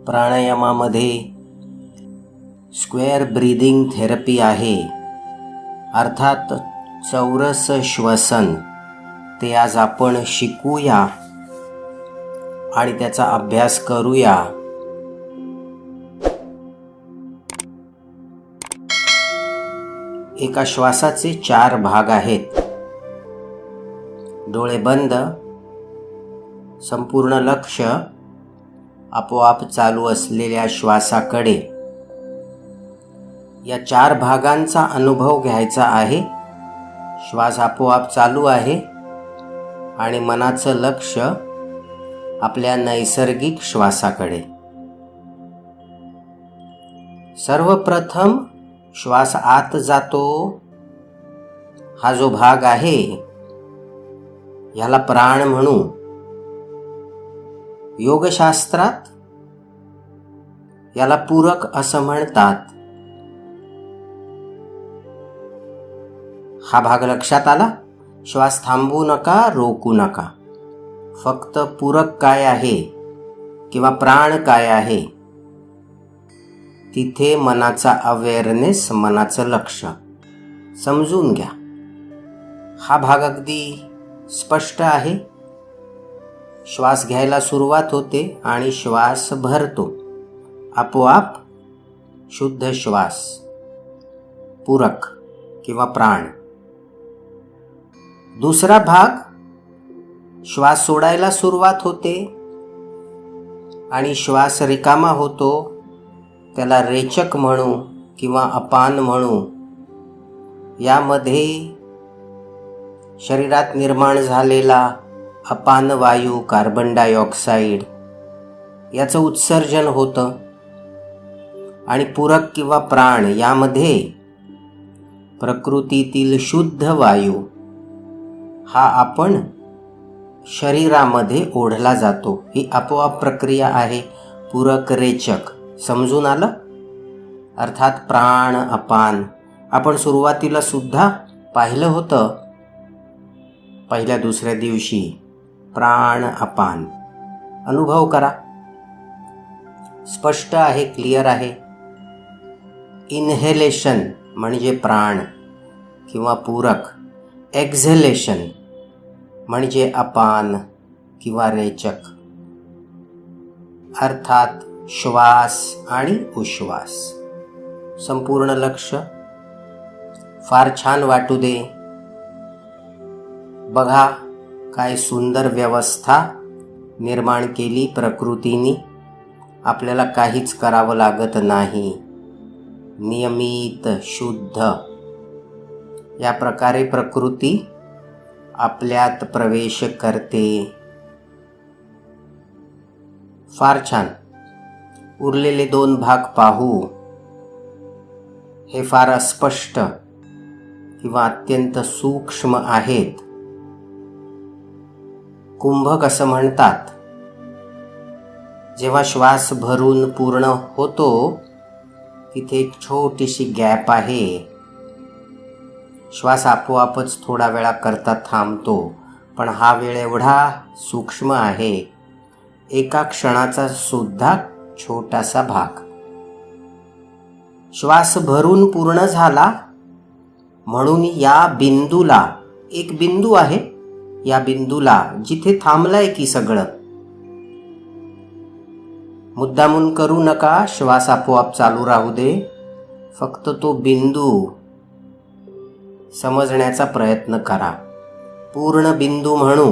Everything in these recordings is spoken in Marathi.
प्राणायामामध्ये स्क्वेअर ब्रीदिंग थेरपी आहे, अर्थात चौरस श्वसन. ते आज आपण शिकूया आणि त्याचा अभ्यास करूया. एका श्वासाचे 4 भाग आहेत. डोळे बंद, संपूर्ण लक्ष आपोआप चालू असलेल्या श्वासाकडे. या 4 भागांचा अनुभव घ्यायचा आहे. श्वास आपोआप चालू आहे आणि मनाचं लक्ष आपल्या नैसर्गिक श्वासाकडे. सर्वप्रथम श्वास आत जातो. हा जो भाग आहे ह्याला प्राण म्हणू. योगशास्त्रात याला पूरक असं म्हणतात. हा भाग लक्षात आला. श्वास थांबवू नका, रोकू नका. फक्त पूरक काय आहे किंवा प्राण काय आहे तिथे मनाचा अवेअरनेस, मनाचं लक्ष समजून घ्या. हा भाग अगदी स्पष्ट आहे. श्वास घ्यायला सुरुवात होते आणि श्वास भरतो. आपोआप शुद्ध श्वास, पूरक किंवा प्राण. दुसरा भाग, श्वास सोडायला सुरुवात होते आणि श्वास रिकामा होतो. त्याला रेचक म्हणू किंवा अपान म्हणू. यामध्ये शरीरात निर्माण झालेला अपान वायू, कार्बन डायऑक्साईड याचं उत्सर्जन होतं. आणि पूरक किंवा प्राण यामध्ये प्रकृतीतील शुद्ध वायू हा आपण शरीरामध्ये ओढला जातो. ही आपोआप प्रक्रिया आहे. पूरक रेचक समजून आलं. अर्थात प्राण अपान आपण सुरुवातीला सुद्धा पाहिलं होतं. पहिल्या दुसऱ्या दिवशी प्राण अपान अनुभव करा. स्पष्ट आहे, क्लिअर आहे. इनहेलेशन म्हणजे प्राण किंवा पूरक. एक्झेलेशन म्हणजे अपान किंवा रेचक. अर्थात श्वास आणि उश्वास. संपूर्ण लक्ष. फार छान वाटू दे. बघा काय सुंदर व्यवस्था निर्माण केली प्रकृतीने. आपल्याला काहीच करावं लागत नाही. नियमित, शुद्ध या प्रकारे प्रकृती आपल्यात प्रवेश करते. फार छान. उरलेले 2 भाग पाहू. हे फार अस्पष्ट किंवा अत्यंत सूक्ष्म आहेत. कुंभक असं म्हणतात. जेव्हा श्वास भरून पूर्ण होतो तिथे एक छोटीशी गॅप आहे. श्वास आपोआपच थोडा वेळाकरता थांबतो. पण हा वेळ एवढा सूक्ष्म आहे. एका क्षणाचा सुद्धा छोटासा भाग. श्वास भरून पूर्ण झाला म्हणून या बिंदूला, एक बिंदू आहे, या बिंदूला जिथे थांबलाय की सगळं, मुद्दामून करू नका. श्वास आपोआप चालू राहू दे. फक्त तो बिंदू समजण्याचा प्रयत्न करा. पूर्ण बिंदू म्हणू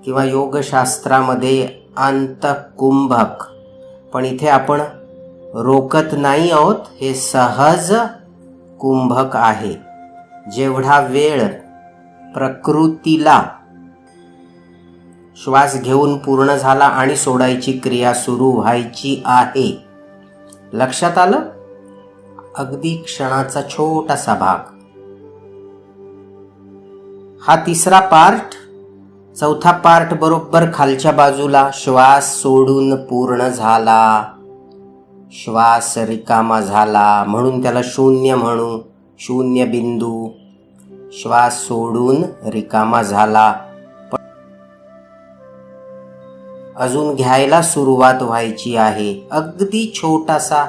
किंवा योगशास्त्रामध्ये अंतकुंभक. पण इथे आपण रोकत नाही आहोत. हे सहज कुंभक आहे. जेवढा वेळ प्रकृतीला श्वास घेऊन पूर्ण झाला आणि सोडायची क्रिया सुरू व्हायची आहे. लक्षात आलं. अगदी क्षणाचा छोटासा भाग. हा तिसरा पार्ट. चौथा पार्ट बरोबर खालच्या बाजूला. श्वास सोडून पूर्ण झाला, श्वास रिकामा झाला म्हणून त्याला शून्य म्हणू. शून्य बिंदू. श्वास सोडून रिकामा झाला. अजून घ्यायला सुरुवात व्हायची आहे. अगदी छोटासा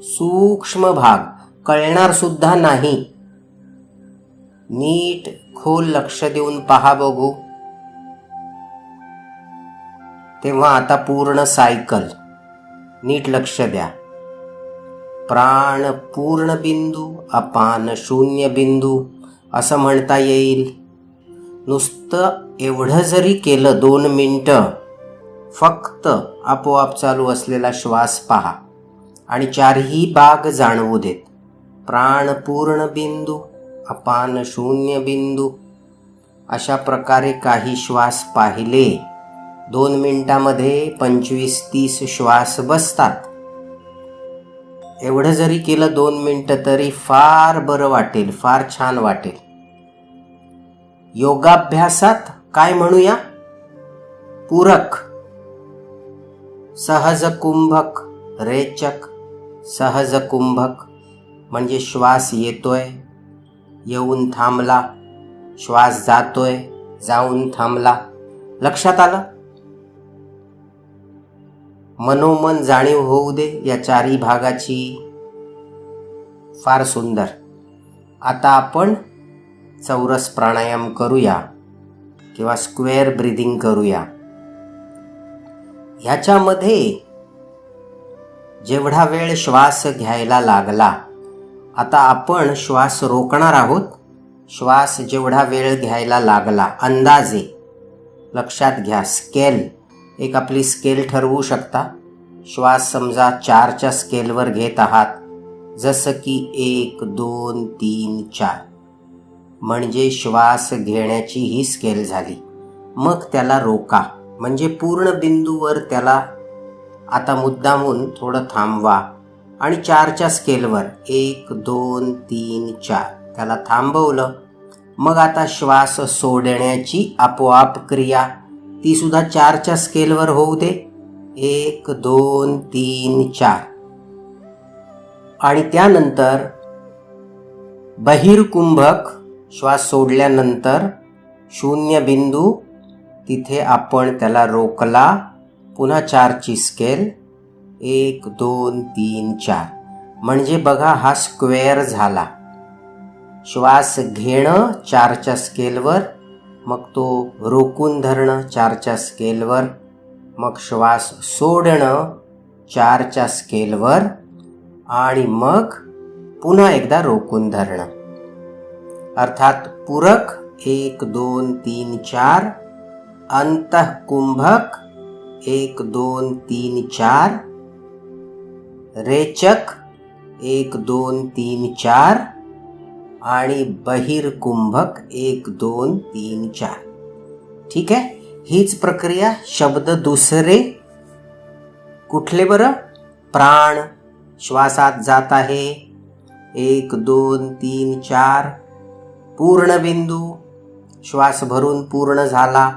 सूक्ष्म भाग, कळणार सुद्धा नाही. नीट खोल लक्ष देऊन पहा बघू. तेव्हा आता पूर्ण सायकल नीट लक्ष द्या. प्राण पूर्ण बिंदू, अपान शून्य बिंदू असं म्हणता येईल. नुसतं एवढं जरी केलं 2 मिनिटं, फक्त आपोआप चालू असलेला श्वास पहा आणि 4ही भाग जाणवू देत. प्राण पूर्ण बिंदू, अपान शून्य बिंदू अशा प्रकारे काही श्वास पाहिले. 2 मिनिटामध्ये 25-30 श्वास बसतात. एवढं जरी केलं 2 मिनिटं तरी फार बरं वाटेल, फार छान वाटेल. योगाभ्यासात काय म्हणूया? पूरक, सहज कुंभक, रेचक. सहज कुंभक म्हणजे श्वास येतोय, येऊन थांबला, श्वास जातोय, जाऊन थांबला. लक्षात आलं? मनोमन जाणीव होऊ दे या 4ही भागाची. फार सुंदर. आता आपण चौरस प्राणायाम करूया किंवा स्क्वेअर ब्रीदिंग करूया. ह्याच्यामध्ये जेवढा वेळ श्वास घ्यायला लागला, आता आपण श्वास रोखणार आहोत. श्वास जेवढा वेळ घ्यायला लागला अंदाजे लक्षात घ्या. स्केल, एक आपली स्केल ठरवू शकता. श्वास समजा 4च्या स्केलवर घेत आहात, जसं की 1, 2, 3, 4 म्हणजे श्वास घेण्याची ही स्केल झाली. मग त्याला रोका, म्हणजे पूर्ण बिंदूवर त्याला आता मुद्दामून थोडं थांबवा आणि 4च्या स्केलवर 1, 2, 3, 4 त्याला थांबवलं. मग आता श्वास सोडण्याची आपोआप क्रिया, ती सुद्धा 4च्या स्केलवर होऊ दे. 1, 2, 3, 4 आणि त्यानंतर बहिर्कुंभक, श्वास सोडल्यानंतर शून्य बिंदू, तिथे आपण त्याला रोकला. पुन्हा 4ची स्केल 1, 2, 3, 4 म्हणजे बघा हा स्क्वेअर झाला. श्वास घेणं 4च्या स्केलवर, मग तो रोकून धरणं 4च्या स्केलवर, मग श्वास सोडणं 4च्या स्केलवर आणि मग पुन्हा एकदा रोकून धरणं. अर्थात पूरक 1, 2, 3, 4, अंतःकुंभक 1, 2, 3, 4, रेचक 1, 2, 3, 4 आणि बहिर्कुंभक 1, 2, 3, 4. ठीक आहे. हीच प्रक्रिया शब्द दुसरे कुठले बरं? प्राण श्वासात जात आहे 1, 2, 3, 4. पूर्ण बिंदू, श्वास भरून पूर्ण झाला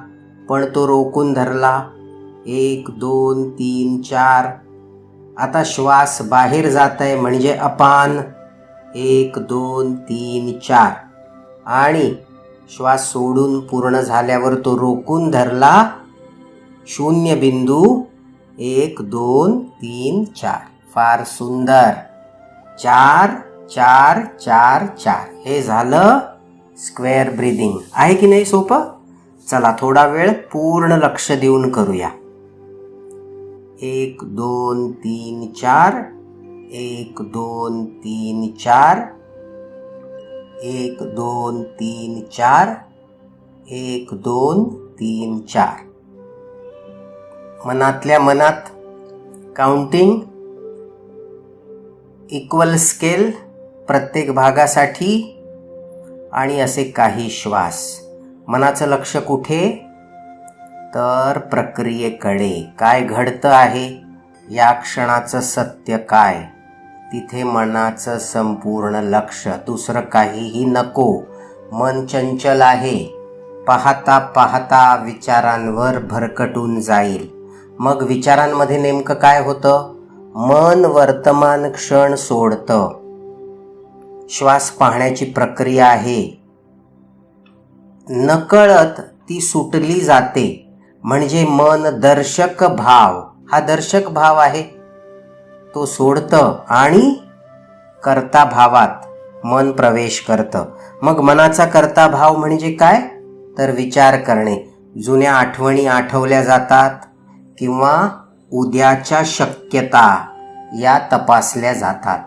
पण तो रोकून धरला 1, 2, 3, 4. आता श्वास बाहेर जात आहे म्हणजे अपान 1, 2, 3, 4 आणि श्वास सोडून पूर्ण झाल्यावर तो रोकून धरला शून्य बिंदू 1, 2, 3, 4. फार सुंदर. 4, 4, 4, 4 हे झालं स्क्वेअर ब्रीदिंग. आहे की नाही सोपं? चला थोडा वेळ पूर्ण लक्ष देऊन करूया. 1, 2, 3, 4, 1, 2, 3, 4, 1, 2, 3, 4, 1, 2, 3, 4. मनातल्या मनात काउंटिंग, इक्वल स्केल प्रत्येक भागासाठी आणि असे काही श्वास. मनाचं लक्ष कुठे? तर प्रक्रियेकडे. काय घडतं आहे, या क्षणाचं सत्य काय, तिथे मनाचं संपूर्ण लक्ष. दुसरं काहीही नको. मन चंचल आहे, पाहता पाहता विचारांवर भरकटून जाईल. मग विचारांमध्ये नेमकं काय होतं? मन वर्तमान क्षण सोडतं. श्वास पाहण्याची प्रक्रिया आहे, नकळत ती सुटली जाते. म्हणजे मन दर्शक भाव, हा दर्शक भाव आहे, तो सोडतं आणि कर्ता भावात मन प्रवेश करतं. मग मनाचा कर्ता भाव म्हणजे काय? तर विचार करणे, जुन्या आठवणी आठवल्या जातात किंवा उद्याच्या शक्यता या तपासल्या जातात.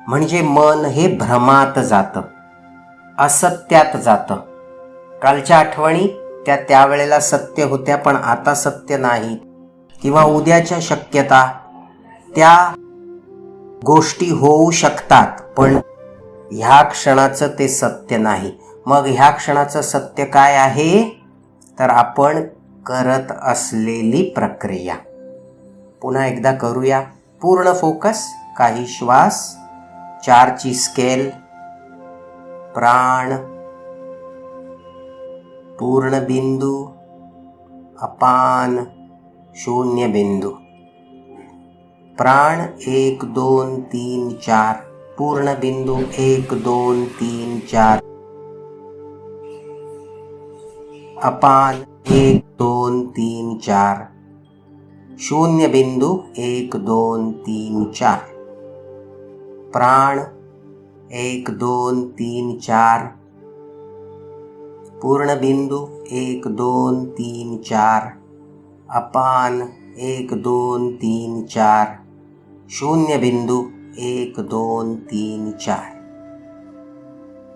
म्हणजे मन हे भ्रमात जातं, असत्यात जातं. कालच्या आठवणी त्या त्यावेळेला सत्य होत्या पण आता सत्य नाहीत, किंवा उद्याच्या शक्यता त्या गोष्टी होऊ शकतात पण ह्या क्षणाचं ते सत्य नाही. मग ह्या क्षणाचं सत्य काय आहे? तर आपण करत असलेली प्रक्रिया. पुन्हा एकदा करूया, पूर्ण फोकस, काही श्वास, 4ची स्केल, प्राण, पूर्ण बिंदू, अपान, शून्य बिंदू. प्राण 1 2 3 4, पूर्ण बिंदू 1 2 3 4, अपान 1 2 3 4, शून्य बिंदू 1 2 3 4, प्राण 1 2 3 4, पूर्ण बिंदू 1 2 3 4, अपान 1 2 3 4, शून्य बिंदू 1 2 3 4.